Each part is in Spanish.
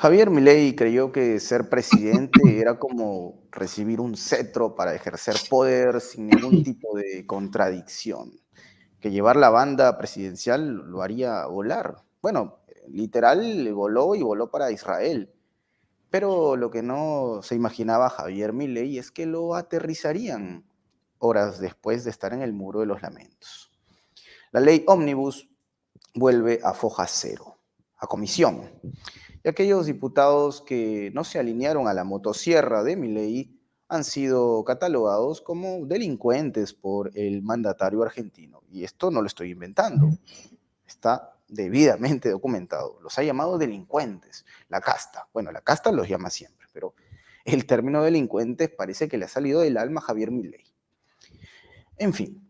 Javier Milei creyó que ser presidente era como recibir un cetro para ejercer poder sin ningún tipo de contradicción, que llevar la banda presidencial lo haría volar. Bueno, literal voló y voló para Israel. Pero lo que no se imaginaba Javier Milei es que lo aterrizarían horas después de estar en el Muro de los Lamentos. La ley Ómnibus vuelve a foja cero, a comisión. Y aquellos diputados que no se alinearon a la motosierra de Milei han sido catalogados como delincuentes por el mandatario argentino. Y esto no lo estoy inventando, está debidamente documentado. Los ha llamado delincuentes, la casta. Bueno, la casta los llama siempre, pero el término delincuentes parece que le ha salido del alma a Javier Milei. En fin,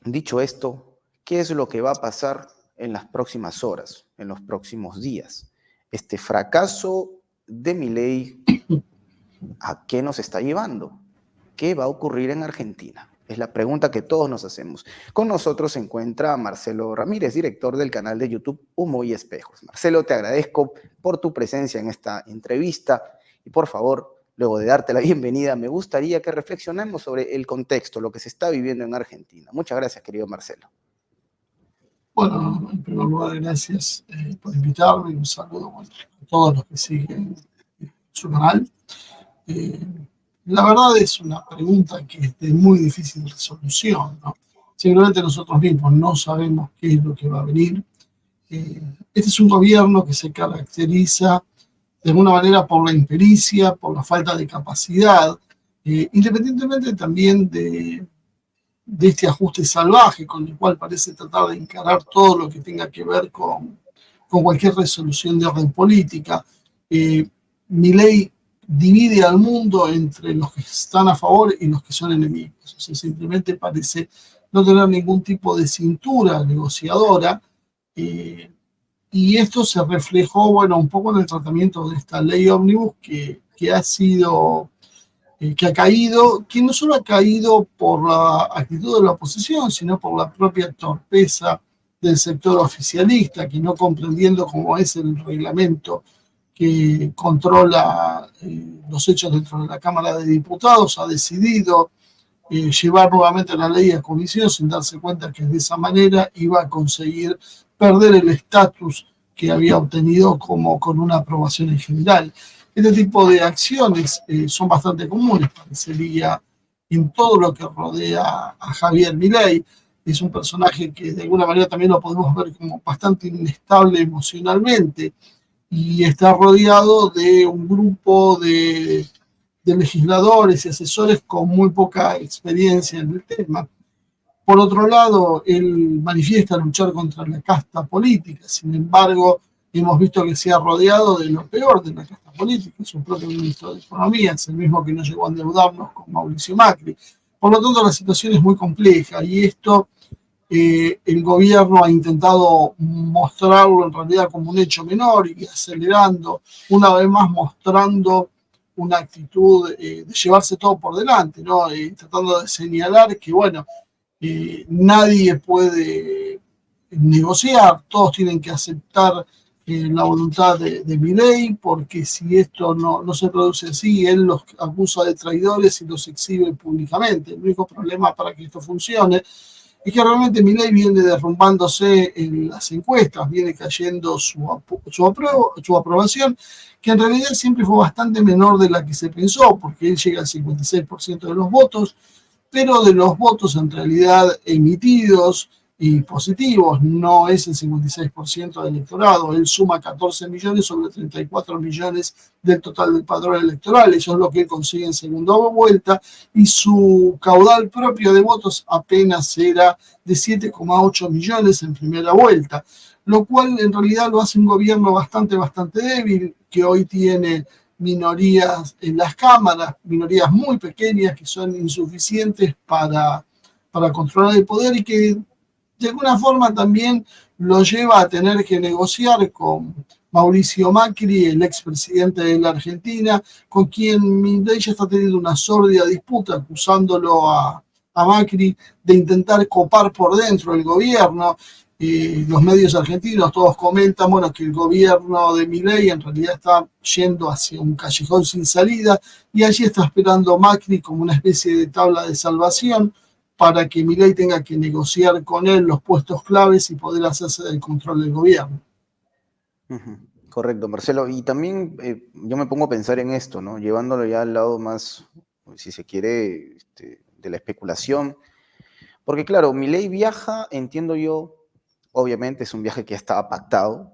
dicho esto, ¿qué es lo que va a pasar en las próximas horas, en los próximos días? Este fracaso de Milei, ¿a qué nos está llevando? ¿Qué va a ocurrir en Argentina? Es la pregunta que todos nos hacemos. Con nosotros se encuentra Marcelo Ramírez, director del canal de YouTube Humo y Espejos. Marcelo, te agradezco por tu presencia en esta entrevista y por favor, luego de darte la bienvenida, me gustaría que reflexionemos sobre el contexto, lo que se está viviendo en Argentina. Muchas gracias, querido Marcelo. Bueno, en primer lugar, gracias por invitarme y un saludo a todos los que siguen su canal. La verdad es una pregunta que es de muy difícil resolución, ¿no? Simplemente nosotros mismos no sabemos qué es lo que va a venir. Este es un gobierno que se caracteriza de alguna manera por la impericia, por la falta de capacidad, independientemente también de este ajuste salvaje con el cual parece tratar de encarar todo lo que tenga que ver con cualquier resolución de orden política. Milei divide al mundo entre los que están a favor y los que son enemigos. O sea, simplemente parece no tener ningún tipo de cintura negociadora. Y esto se reflejó, bueno, un poco en el tratamiento de esta ley ómnibus que ha sido que ha caído, que no solo ha caído por la actitud de la oposición, sino por la propia torpeza del sector oficialista, que no comprendiendo cómo es el reglamento que controla los hechos dentro de la Cámara de Diputados, ha decidido llevar nuevamente la ley a comisión sin darse cuenta que de esa manera iba a conseguir perder el estatus que había obtenido como con una aprobación en general. Este tipo de acciones son bastante comunes, parecería, en todo lo que rodea a Javier Milei. Es un personaje que de alguna manera también lo podemos ver como bastante inestable emocionalmente y está rodeado de un grupo de legisladores y asesores con muy poca experiencia en el tema. Por otro lado, él manifiesta luchar contra la casta política, sin embargo, hemos visto que se ha rodeado de lo peor de la casta política, su propio ministro de Economía, es el mismo que nos llegó a endeudarnos con Mauricio Macri. Por lo tanto, la situación es muy compleja y esto el gobierno ha intentado mostrarlo en realidad como un hecho menor y acelerando, una vez más mostrando una actitud de llevarse todo por delante, ¿no? Tratando de señalar que, bueno, nadie puede negociar, todos tienen que aceptar la voluntad de Milei, porque si esto no se produce así, él los acusa de traidores y los exhibe públicamente. El único problema para que esto funcione es que realmente Milei viene derrumbándose en las encuestas, viene cayendo su aprobación, que en realidad siempre fue bastante menor de la que se pensó, porque él llega al 56% de los votos, pero de los votos en realidad emitidos y positivos, no es el 56% del electorado, él suma 14 millones sobre 34 millones del total del padrón electoral, eso es lo que él consigue en segunda vuelta, y su caudal propio de votos apenas era de 7,8 millones en primera vuelta, lo cual en realidad lo hace un gobierno bastante débil, que hoy tiene minorías en las cámaras, minorías muy pequeñas que son insuficientes para controlar el poder y que de alguna forma también lo lleva a tener que negociar con Mauricio Macri, el expresidente de la Argentina, con quien Milei ya está teniendo una sórdida disputa, acusándolo a Macri de intentar copar por dentro el gobierno. los medios argentinos todos comentan, bueno, que el gobierno de Milei en realidad está yendo hacia un callejón sin salida y allí está esperando Macri como una especie de tabla de salvación para que Milei tenga que negociar con él los puestos claves y poder hacerse del control del gobierno. Ujú. Correcto, Marcelo. Y también yo me pongo a pensar en esto, ¿no? Llevándolo ya al lado más, si se quiere, de la especulación. Porque claro, Milei viaja, entiendo yo, obviamente es un viaje que ya estaba pactado,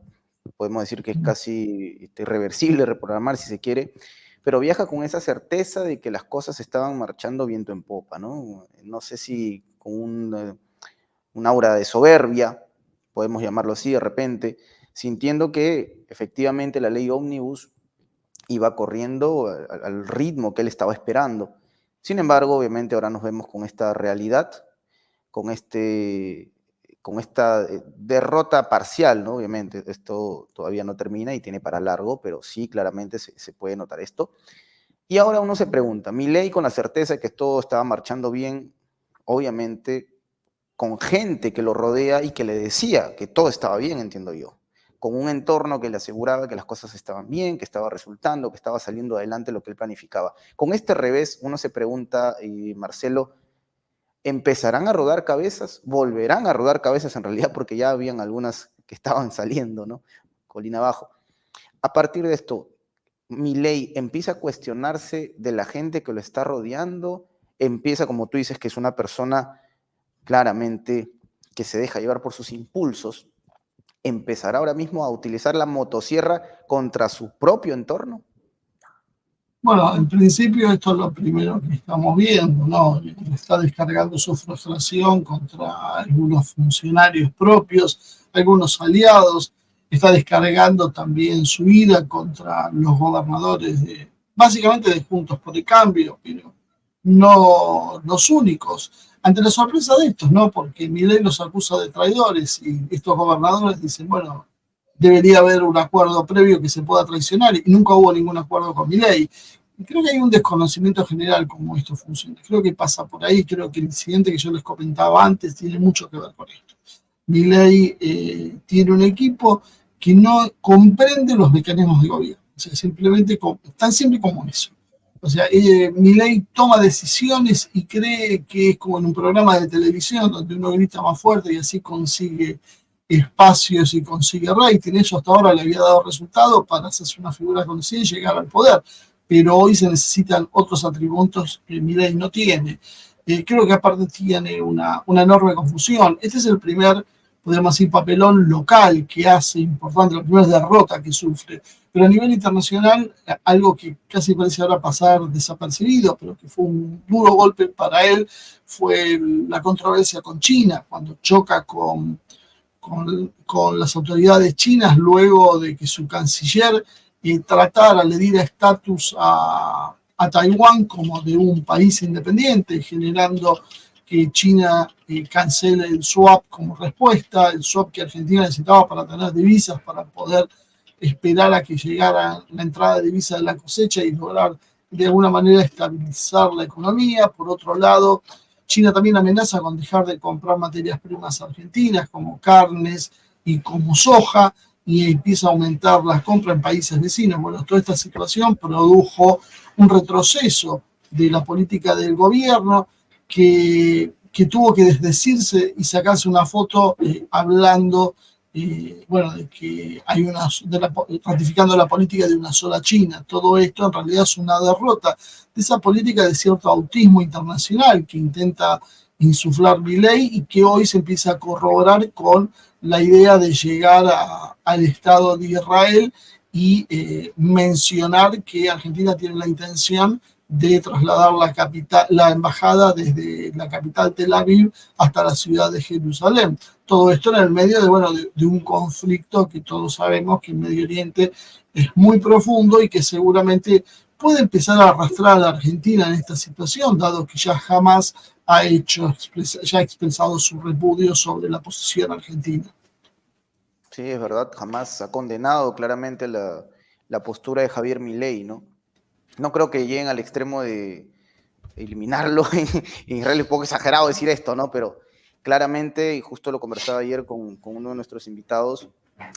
podemos decir que es casi irreversible, reprogramar si se quiere, pero viaja con esa certeza de que las cosas estaban marchando viento en popa, ¿no? No sé si con un aura de soberbia, podemos llamarlo así de repente, sintiendo que efectivamente la ley ómnibus iba corriendo al ritmo que él estaba esperando. Sin embargo, obviamente ahora nos vemos con esta realidad, con, con esta derrota parcial, ¿no? Obviamente, esto todavía no termina y tiene para largo, pero sí, claramente se puede notar esto. Y ahora uno se pregunta, Milei con la certeza de que todo estaba marchando bien, obviamente con gente que lo rodea y que le decía que todo estaba bien, entiendo yo, con un entorno que le aseguraba que las cosas estaban bien, que estaba resultando, que estaba saliendo adelante lo que él planificaba. Con este revés, uno se pregunta, Marcelo, ¿empezarán a rodar cabezas? ¿Volverán a rodar cabezas en realidad? Porque ya habían algunas que estaban saliendo, ¿no? Colina abajo. A partir de esto, Milei empieza a cuestionarse de la gente que lo está rodeando, empieza, como tú dices, que es una persona claramente que se deja llevar por sus impulsos, empezará ahora mismo a utilizar la motosierra contra su propio entorno. Bueno, en principio esto es lo primero que estamos viendo, ¿no? Está descargando su frustración contra algunos funcionarios propios, algunos aliados, está descargando también su ira contra los gobernadores básicamente de Juntos por el Cambio, pero no los únicos. Ante la sorpresa de estos, ¿no? Porque Milei los acusa de traidores y estos gobernadores dicen, bueno, debería haber un acuerdo previo que se pueda traicionar y nunca hubo ningún acuerdo con Milei. Creo que hay un desconocimiento general cómo esto funciona. Creo que pasa por ahí. Creo que el incidente que yo les comentaba antes tiene mucho que ver con esto. Milei tiene un equipo que no comprende los mecanismos de gobierno. O sea, simplemente están siempre como eso. O sea, Milei toma decisiones y cree que es como en un programa de televisión donde uno grita más fuerte y así consigue espacios y consigue rating. Eso hasta ahora le había dado resultado para hacerse una figura conocida y llegar al poder. Pero hoy se necesitan otros atributos que Milei no tiene. Creo que aparte tiene una enorme confusión. Este es el primer, podemos decir, papelón local que hace importante, la primera derrota que sufre. Pero a nivel internacional, algo que casi parece ahora pasar desapercibido, pero que fue un duro golpe para él, fue la controversia con China, cuando choca con las autoridades chinas luego de que su canciller tratara, le diera estatus a Taiwán como de un país independiente, generando que China cancele el swap como respuesta, el swap que Argentina necesitaba para tener divisas, para poder esperar a que llegara la entrada de divisas de la cosecha y lograr de alguna manera estabilizar la economía. Por otro lado, China también amenaza con dejar de comprar materias primas argentinas como carnes y como soja y empieza a aumentar las compras en países vecinos. Bueno, toda esta situación produjo un retroceso de la política del gobierno que tuvo que desdecirse y sacarse una foto hablando bueno, de que hay ratificando la política de una sola China. Todo esto en realidad es una derrota de esa política de cierto autismo internacional que intenta insuflar Milei y que hoy se empieza a corroborar con la idea de llegar al Estado de Israel y mencionar que Argentina tiene la intención de trasladar la embajada desde la capital Tel Aviv hasta la ciudad de Jerusalén. Todo esto en el medio de un conflicto que todos sabemos que en Medio Oriente es muy profundo y que seguramente puede empezar a arrastrar a la Argentina en esta situación, dado que ya jamás ya ha expresado su repudio sobre la posición argentina. Sí, es verdad, jamás ha condenado claramente la postura de Javier Milei, ¿no? No creo que lleguen al extremo de eliminarlo. En Israel es un poco exagerado decir esto, ¿no? Pero Claramente, y justo lo conversaba ayer con uno de nuestros invitados,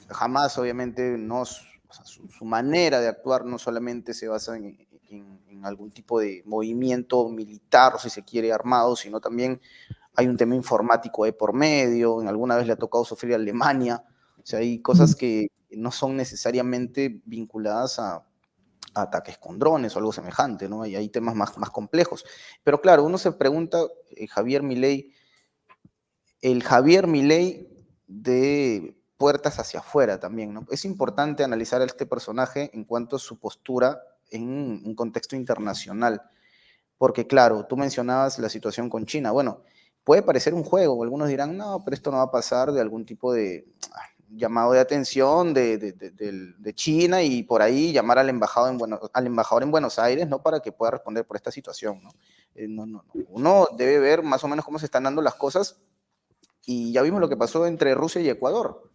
jamás obviamente no, o sea, su manera de actuar no solamente se basa en algún tipo de movimiento militar, o si se quiere, armado, sino también hay un tema informático de por medio, en alguna vez le ha tocado sufrir a Alemania, o sea, hay cosas que no son necesariamente vinculadas a ataques con drones o algo semejante, ¿no? Y hay temas más complejos. Pero claro, uno se pregunta, Javier Milei, el Javier Milei de puertas hacia afuera también, ¿no? Es importante analizar a este personaje en cuanto a su postura en un contexto internacional, porque claro, tú mencionabas la situación con China, bueno, puede parecer un juego, algunos dirán, no, pero esto no va a pasar de algún tipo de llamado de atención de China y por ahí llamar al embajador en Buenos Aires, ¿no? Para que pueda responder por esta situación, ¿no? No. Uno debe ver más o menos cómo se están dando las cosas y ya vimos lo que pasó entre Rusia y Ecuador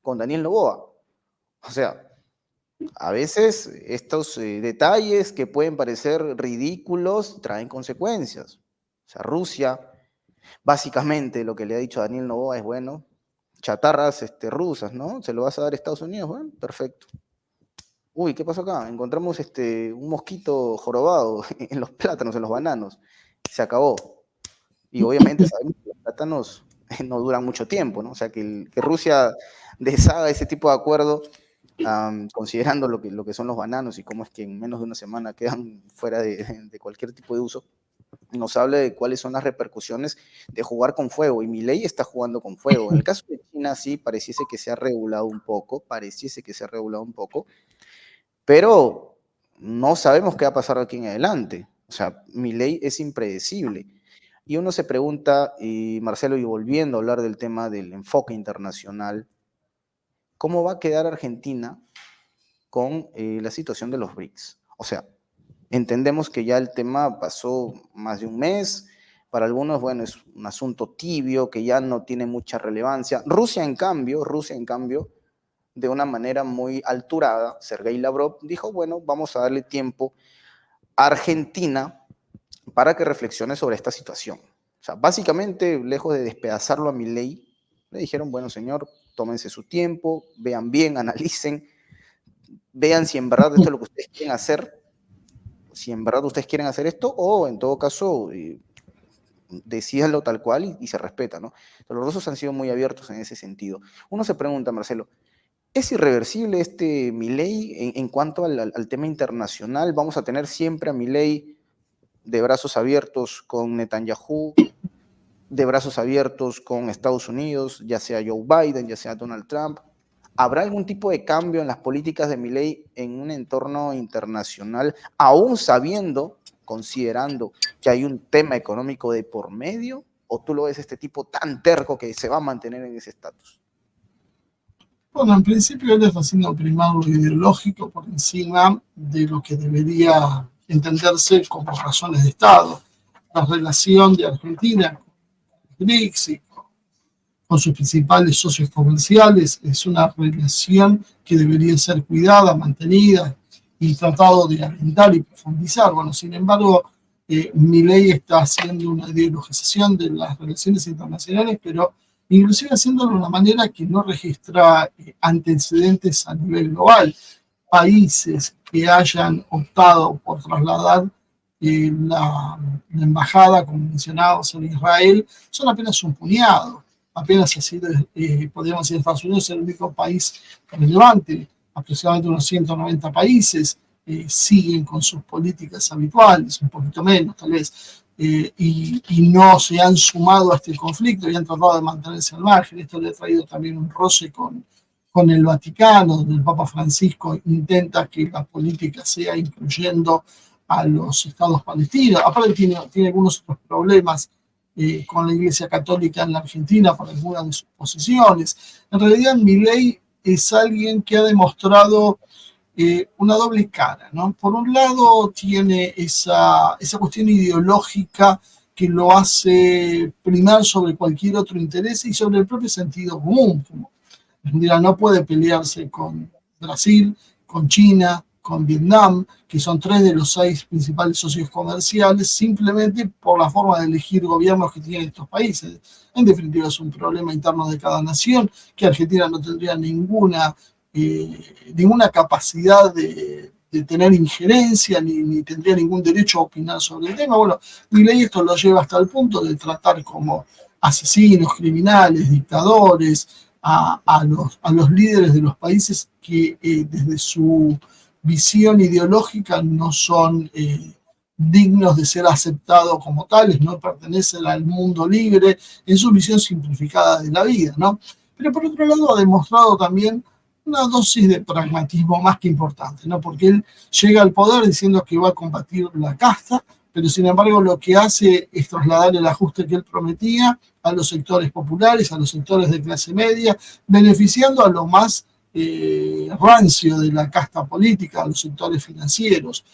con Daniel Noboa. O sea, a veces estos detalles que pueden parecer ridículos traen consecuencias. O sea, Rusia, básicamente lo que le ha dicho a Daniel Noboa es, bueno, chatarras rusas, ¿no? ¿Se lo vas a dar a Estados Unidos? Bueno, perfecto. Uy, ¿qué pasó acá? Encontramos un mosquito jorobado en los plátanos, en los bananos. Se acabó. Y obviamente sabemos que los plátanos no duran mucho tiempo, ¿no? O sea, que Rusia deshaga ese tipo de acuerdo, considerando lo que son los bananos y cómo es que en menos de una semana quedan fuera de cualquier tipo de uso, nos habla de cuáles son las repercusiones de jugar con fuego, y Milei está jugando con fuego. En el caso de China sí pareciese que se ha regulado un poco, pero no sabemos qué va a pasar de aquí en adelante. O sea, Milei es impredecible. Y uno se pregunta, y Marcelo, y volviendo a hablar del tema del enfoque internacional, ¿cómo va a quedar Argentina con la situación de los BRICS? O sea, entendemos que ya el tema pasó más de un mes, para algunos, bueno, es un asunto tibio que ya no tiene mucha relevancia. Rusia, en cambio, de una manera muy alturada, Sergei Lavrov dijo, bueno, vamos a darle tiempo a Argentina para que reflexione sobre esta situación. O sea, básicamente, lejos de despedazarlo a Milei, le dijeron, bueno, señor, tómense su tiempo, vean bien, analicen, vean si en verdad esto es lo que ustedes quieren hacer, si en verdad ustedes quieren hacer esto, o en todo caso, decídalo tal cual y se respeta, ¿no? Pero los rusos han sido muy abiertos en ese sentido. Uno se pregunta, Marcelo, ¿es irreversible este Milei en cuanto al tema internacional? ¿Vamos a tener siempre a Milei de brazos abiertos con Netanyahu, de brazos abiertos con Estados Unidos, ya sea Joe Biden, ya sea Donald Trump? ¿Habrá algún tipo de cambio en las políticas de Milei en un entorno internacional, aún sabiendo, considerando que hay un tema económico de por medio? ¿O tú lo ves este tipo tan terco que se va a mantener en ese estatus? Bueno, en principio él está haciendo primar lo ideológico por encima de lo que debería entenderse como razones de Estado. La relación de Argentina con BRICS y con sus principales socios comerciales es una relación que debería ser cuidada, mantenida y tratado de alentar y profundizar. Bueno, sin embargo, Milei está haciendo una ideologización de las relaciones internacionales, pero inclusive haciéndolo de una manera que no registra antecedentes a nivel global. Países que hayan optado por trasladar la embajada, como mencionábamos, en Israel, son apenas un puñado. Apenas ha sido, podríamos decir, Estados Unidos es el único país relevante. Aproximadamente unos 190 países siguen con sus políticas habituales, un poquito menos tal vez, y no se han sumado a este conflicto y han tratado de mantenerse al margen. Esto le ha traído también un roce con el Vaticano, donde el Papa Francisco intenta que la política sea incluyendo a los estados palestinos. Aparte tiene algunos otros problemas con la Iglesia Católica en la Argentina por algunas de sus posiciones. En realidad, Milei es alguien que ha demostrado una doble cara, ¿no? Por un lado, tiene esa cuestión ideológica que lo hace primar sobre cualquier otro interés y sobre el propio sentido común. Argentina no puede pelearse con Brasil, con China, con Vietnam, que son 3 de los 6 principales socios comerciales, simplemente por la forma de elegir gobiernos que tienen estos países. En definitiva, es un problema interno de cada nación, que Argentina no tendría ninguna capacidad de tener injerencia, ni tendría ningún derecho a opinar sobre el tema. Bueno, Milei esto lo lleva hasta el punto de tratar como asesinos, criminales, dictadores, a los líderes de los países que desde su visión ideológica no son dignos de ser aceptados como tales, no pertenecen al mundo libre en su visión simplificada de la vida, ¿no? Pero por otro lado ha demostrado también una dosis de pragmatismo más que importante, ¿no? Porque él llega al poder diciendo que va a combatir la casta, pero sin embargo lo que hace es trasladar el ajuste que él prometía a los sectores populares, a los sectores de clase media, beneficiando a lo más rancio de la casta política, a los sectores financieros.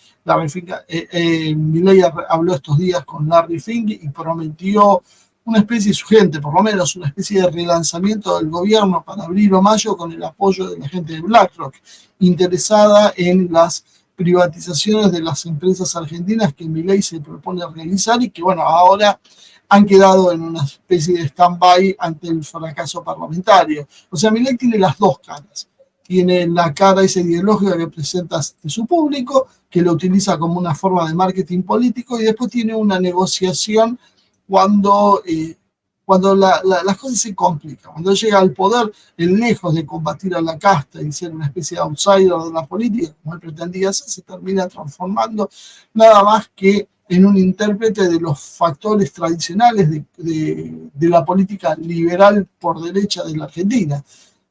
Milei habló estos días con Larry Fink y prometió una especie, su gente por lo menos, una especie de relanzamiento del gobierno para abril o mayo con el apoyo de la gente de BlackRock, interesada en las privatizaciones de las empresas argentinas que Milei se propone realizar y que, bueno, ahora han quedado en una especie de stand-by ante el fracaso parlamentario. O sea, Milei tiene las dos caras. Tiene la cara esa ideológica que presenta ante su público, que lo utiliza como una forma de marketing político, y después tiene una negociación cuando, las cosas se complican. Cuando llega al poder, él, lejos de combatir a la casta y ser una especie de outsider de la política, como él pretendía hacer, se termina transformando nada más que en un intérprete de los factores tradicionales de la política liberal por derecha de la Argentina.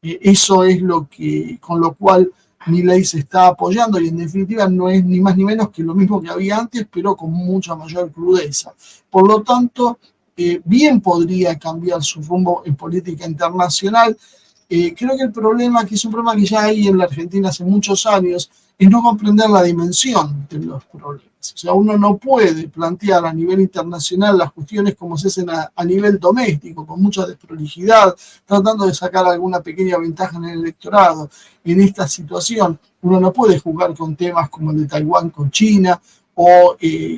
Eso es con lo cual Milei se está apoyando, y en definitiva no es ni más ni menos que lo mismo que había antes, pero con mucha mayor crudeza. Por lo tanto, bien podría cambiar su rumbo en política internacional. Creo que el problema, que es un problema que ya hay en la Argentina hace muchos años, es no comprender la dimensión de los problemas. O sea, uno no puede plantear a nivel internacional las cuestiones como se hacen a nivel doméstico, con mucha desprolijidad, tratando de sacar alguna pequeña ventaja en el electorado. En esta situación, uno no puede jugar con temas como el de Taiwán con China, o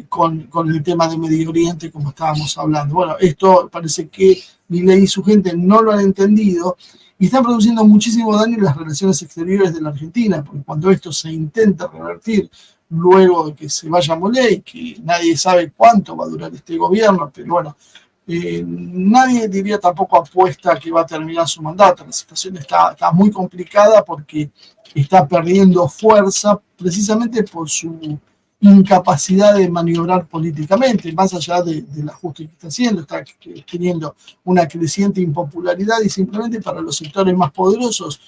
con el tema de Medio Oriente, como estábamos hablando. Bueno, esto parece que Milei y su gente no lo han entendido, y están produciendo muchísimo daño en las relaciones exteriores de la Argentina, porque cuando esto se intenta revertir luego de que se vaya Milei, que nadie sabe cuánto va a durar este gobierno, pero bueno, nadie diría tampoco apuesta a que va a terminar su mandato. La situación está muy complicada porque está perdiendo fuerza precisamente por su incapacidad de maniobrar políticamente, más allá del ajuste que está haciendo, está teniendo una creciente impopularidad, y simplemente para los sectores más poderosos,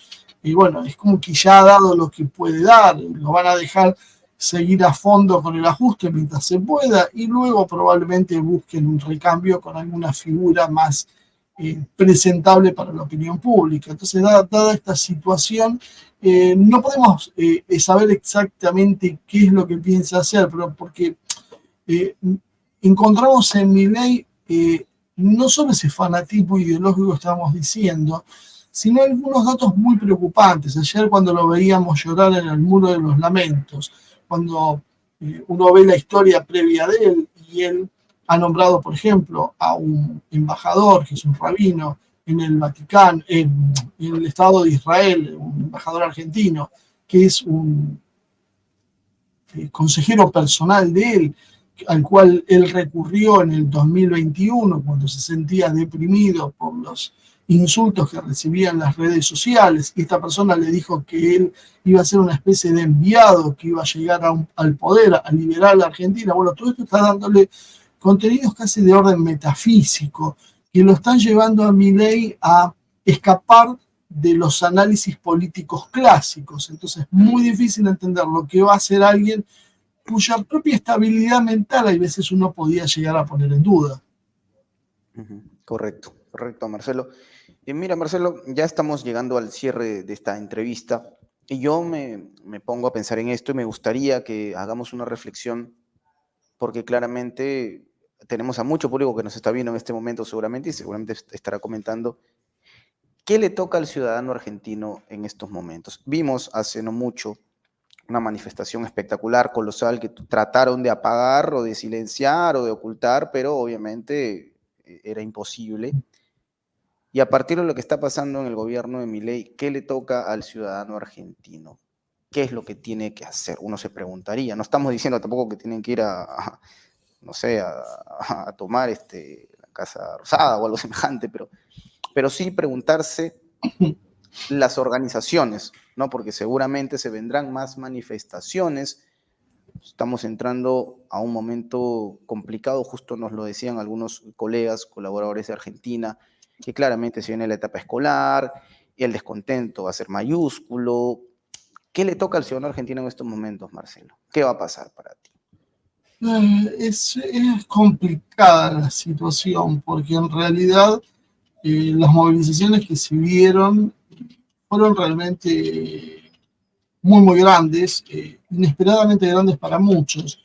y bueno, es como que ya ha dado lo que puede dar, lo van a dejar seguir a fondo con el ajuste mientras se pueda, y luego probablemente busquen un recambio con alguna figura más presentable para la opinión pública. Entonces, dada esta situación, no podemos saber exactamente qué es lo que piensa hacer, pero porque eh, encontramos en Milei no solo ese fanatismo ideológico que estábamos diciendo, sino algunos datos muy preocupantes. Ayer, cuando lo veíamos llorar en el Muro de los Lamentos, cuando uno ve la historia previa de él, y él ha nombrado, por ejemplo, a un embajador, que es un rabino, en el Vaticano, en el Estado de Israel, un embajador argentino, que es un consejero personal de él, al cual él recurrió en el 2021 cuando se sentía deprimido por los insultos que recibía en las redes sociales, y esta persona le dijo que él iba a ser una especie de enviado que iba a llegar al poder, a liberar a la Argentina. Bueno, todo esto está dándole contenidos casi de orden metafísico, que lo están llevando a Milei a escapar de los análisis políticos clásicos. Entonces es muy difícil entender lo que va a hacer alguien cuya propia estabilidad mental a veces uno podía llegar a poner en duda. Correcto, correcto, Marcelo. Y mira, Marcelo, ya estamos llegando al cierre de esta entrevista, y yo me pongo a pensar en esto, y me gustaría que hagamos una reflexión, porque claramente tenemos a mucho público que nos está viendo en este momento seguramente, y seguramente estará comentando. ¿Qué le toca al ciudadano argentino en estos momentos? Vimos hace no mucho una manifestación espectacular, colosal, que trataron de apagar o de silenciar o de ocultar, pero obviamente era imposible. Y a partir de lo que está pasando en el gobierno de Milei, ¿qué le toca al ciudadano argentino? ¿Qué es lo que tiene que hacer? Uno se preguntaría. No estamos diciendo tampoco que tienen que ir no sé, a tomar la Casa Rosada o algo semejante, pero sí preguntarse las organizaciones, ¿no? Porque seguramente se vendrán más manifestaciones. Estamos entrando a un momento complicado, justo nos lo decían algunos colegas, colaboradores de Argentina, que claramente se viene la etapa escolar, y el descontento va a ser mayúsculo. ¿Qué le toca al ciudadano argentino en estos momentos, Marcelo? ¿Qué va a pasar para ti? Es complicada la situación porque en realidad las movilizaciones que se vieron fueron realmente muy grandes, inesperadamente grandes para muchos,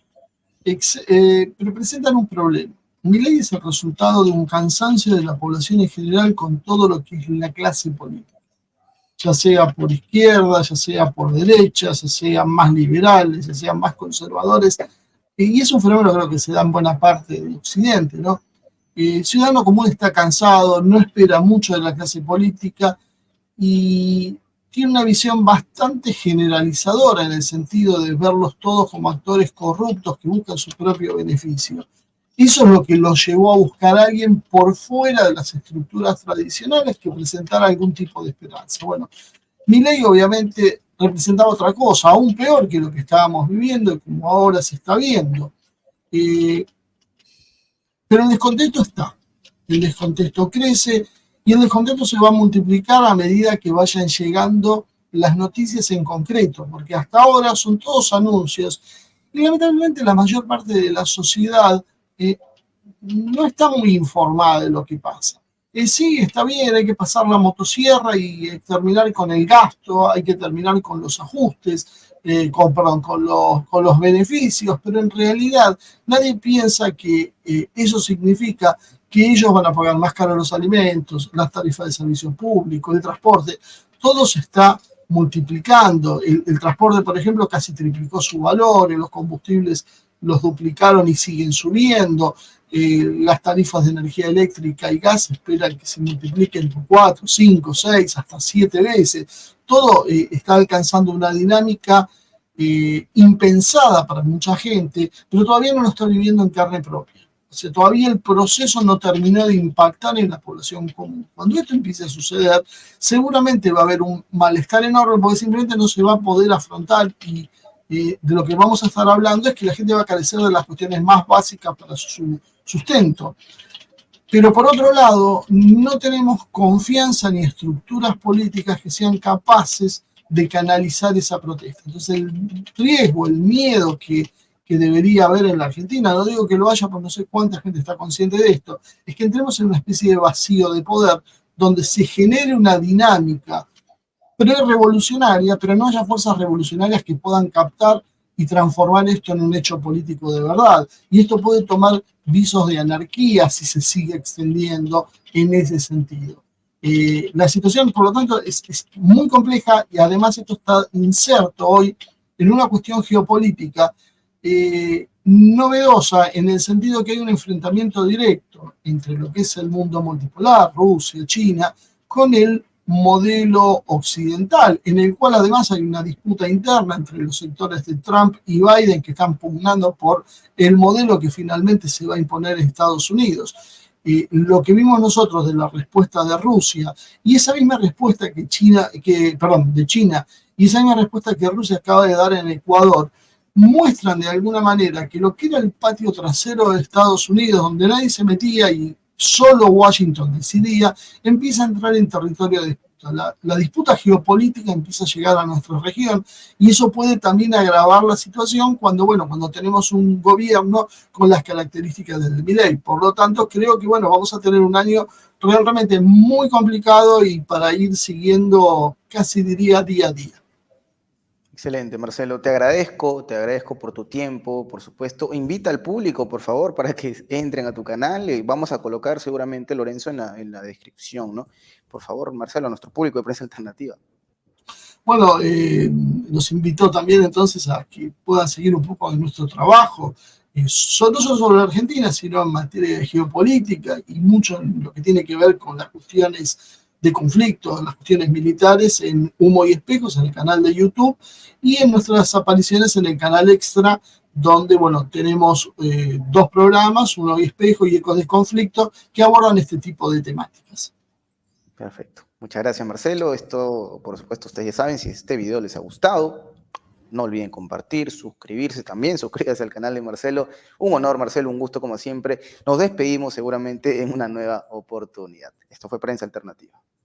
pero presentan un problema. Milei es el resultado de un cansancio de la población en general con todo lo que es la clase política, ya sea por izquierda, ya sea por derecha, ya sean más liberales, ya sean más conservadores, y es un fenómeno creo que se da en buena parte de Occidente, ¿no? El ciudadano común está cansado, no espera mucho de la clase política y tiene una visión bastante generalizadora en el sentido de verlos todos como actores corruptos que buscan su propio beneficio. Eso es lo que los llevó a buscar a alguien por fuera de las estructuras tradicionales que presentara algún tipo de esperanza. Bueno, Milei obviamente representaba otra cosa, aún peor que lo que estábamos viviendo y como ahora se está viendo. Eh, pero el descontento está, el descontento crece y el descontento se va a multiplicar a medida que vayan llegando las noticias en concreto, porque hasta ahora son todos anuncios y lamentablemente la mayor parte de la sociedad no está muy informada de lo que pasa. Sí, está bien, hay que pasar la motosierra y terminar con el gasto, hay que terminar con los ajustes, perdón, con los beneficios, pero en realidad nadie piensa que eso significa que ellos van a pagar más caro los alimentos, las tarifas de servicio público, el transporte, todo se está multiplicando. El transporte, por ejemplo, casi triplicó su valor, los combustibles los duplicaron y siguen subiendo. Las tarifas de energía eléctrica y gas esperan que se multipliquen por 4, 5, 6, hasta 7 veces. Todo está alcanzando una dinámica impensada para mucha gente, pero todavía no lo está viviendo en carne propia. O sea, todavía el proceso no terminó de impactar en la población común. Cuando esto empiece a suceder, seguramente va a haber un malestar enorme porque simplemente no se va a poder afrontar y de lo que vamos a estar hablando es que la gente va a carecer de las cuestiones más básicas para su sustento. Pero por otro lado, no tenemos confianza ni estructuras políticas que sean capaces de canalizar esa protesta. Entonces el riesgo, el miedo que debería haber en la Argentina, no digo que lo haya porque no sé cuánta gente está consciente de esto, es que entremos en una especie de vacío de poder donde se genere una dinámica pre-revolucionaria, pero no haya fuerzas revolucionarias que puedan captar y transformar esto en un hecho político de verdad. Y esto puede tomar visos de anarquía si se sigue extendiendo en ese sentido. La situación, por lo tanto, es muy compleja y además esto está inserto hoy en una cuestión geopolítica novedosa en el sentido que hay un enfrentamiento directo entre lo que es el mundo multipolar, Rusia, China, con el modelo occidental, en el cual además hay una disputa interna entre los sectores de Trump y Biden que están pugnando por el modelo que finalmente se va a imponer en Estados Unidos. Lo que vimos nosotros de la respuesta de Rusia y esa misma respuesta de China y esa misma respuesta que Rusia acaba de dar en Ecuador, muestran de alguna manera que lo que era el patio trasero de Estados Unidos, donde nadie se metía y solo Washington decidía, empieza a entrar en territorio de disputa. La disputa geopolítica empieza a llegar a nuestra región y eso puede también agravar la situación cuando tenemos un gobierno con las características del Milei. Por lo tanto, creo que vamos a tener un año realmente muy complicado y para ir siguiendo, casi diría, día a día. Excelente, Marcelo. Te agradezco por tu tiempo, por supuesto. Invita al público, por favor, para que entren a tu canal. Vamos a colocar seguramente, Lorenzo, en la descripción, ¿no? Por favor, Marcelo, a nuestro público de Prensa Alternativa. Bueno, nos invitó también entonces a que puedan seguir un poco de nuestro trabajo, no solo sobre Argentina, sino en materia de geopolítica y mucho en lo que tiene que ver con las cuestiones de conflicto, las cuestiones militares en Humo y Espejos, en el canal de YouTube, y en nuestras apariciones en el canal Extra, donde, bueno, tenemos dos programas, Humo y Espejo y Ecos de Conflicto, que abordan este tipo de temáticas. Perfecto. Muchas gracias, Marcelo. Esto, por supuesto, ustedes ya saben, si este video les ha gustado, no olviden compartir, suscribirse también, suscríbase al canal de Marcelo. Un honor, Marcelo, un gusto como siempre. Nos despedimos seguramente en una nueva oportunidad. Esto fue Prensa Alternativa.